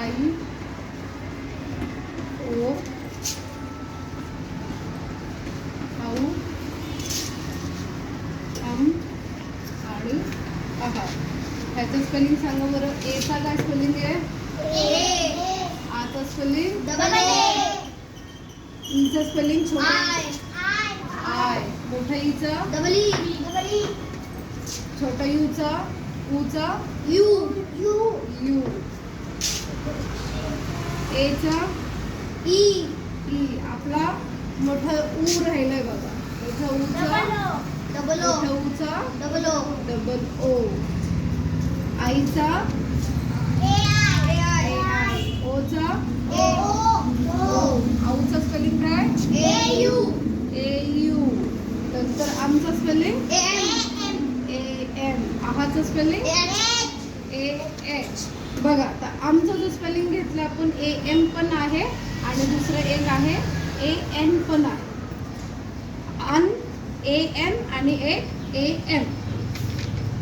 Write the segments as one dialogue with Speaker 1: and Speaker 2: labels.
Speaker 1: आई ओ आऊ आणि आहा. ह्याचं स्पेलिंग सांगा बरं. एचा काय स्पेलिंग आहे? आचं स्पेलिंग
Speaker 2: डबल ए.
Speaker 1: ईचं स्पेलिंग छोटा आय. मोठा ईचं
Speaker 2: डबल ई.
Speaker 1: छोटा यूचा ऊचा
Speaker 2: यू.
Speaker 1: यू. एचा
Speaker 2: ई.
Speaker 1: ई. आपला मोठा ऊ राहिलाय बघा. मोठा ऊचा
Speaker 2: डबल ओ.
Speaker 1: मोठा ऊचा
Speaker 2: डबल ओ.
Speaker 1: Double O. आईचा
Speaker 2: ए
Speaker 1: आय. ओचा
Speaker 2: ओ.
Speaker 1: आऊचा स्पेलिंग काय?
Speaker 2: A U.
Speaker 1: AU. नंतर आमचा स्पेलिंग
Speaker 2: एम.
Speaker 1: AM. आहाचं स्पेलिंग AH. बघा आता आमचा जो स्पेलिंग घेतला आपण AM पण आहे आणि दुसरं एक आहे AN पण आहे. AN आणि एक AM.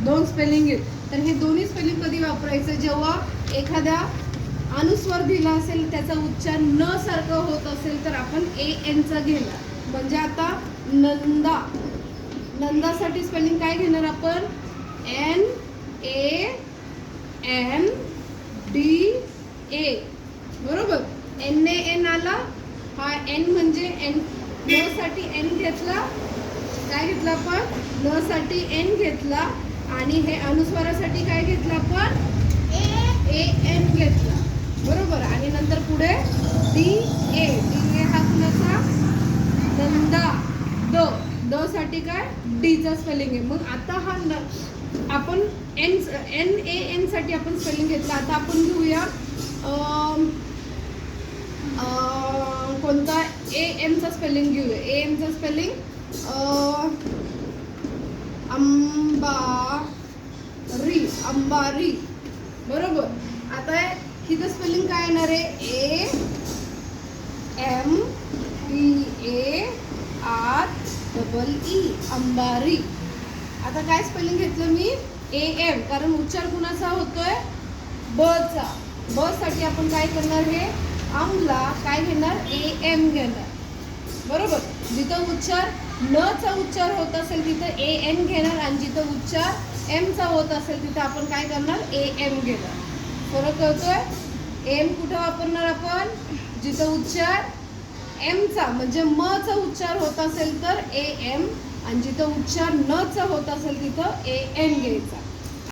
Speaker 1: दोन स्पेलिंग आहेत. तर हे दोन्ही स्पेलिंग कधी वापरायचं? जेव्हा एखाद्या अनुस्वर दिला असेल, त्याचा उच्चार न सारखं होत असेल तर आपण AN चा घेणार. म्हणजे आता नंदा. नंदासाठी स्पेलिंग काय घेणार आपण? NANDA. बरोबर. NAN आला. हा N म्हणजे न साठी N घेतला. काय घेतला आपण? न साठी N घेतला. आणि हे अनुस्वारासाठी काय घेतलं आपण? AN घेतला. बरोबर. आणि नंतर पुढे DA. हा कुणाचा? नंदा. द साठी काय? डी चा स्पेलिंग आहे. मग आता हा आपण NAN साठी आपण स्पेलिंग घेतला. आता आपण घेऊया कोणता? AM चा स्पेलिंग घेऊया. AM चा स्पेलिंग अंबारी. बरोबर. आता हिचं स्पेलिंग काय येणार आहे? AMBAREE. अंबारी. आता काय स्पेलिंग घेतलं मी? AM. कारण उच्चार कुणाचा होतोय? ब चा. ब साठी आपण काय करणार? हे आमला काय घेणार? AM घेणार. बरोबर. जिथं उच्चार न चा उच्चार होत असेल तिथं AN घेणार आणि जिथं उच्चार M चा होत असेल तिथं आपण काय करणार? AM घेणार. फरक कळतोय? M कुठं वापरणार आपण? जिथं उच्चार M चा म्हणजे म चा उच्चार होत असेल तर AM आणि जिथं उच्चार न चा होत असेल तिथं AN घ्यायचा.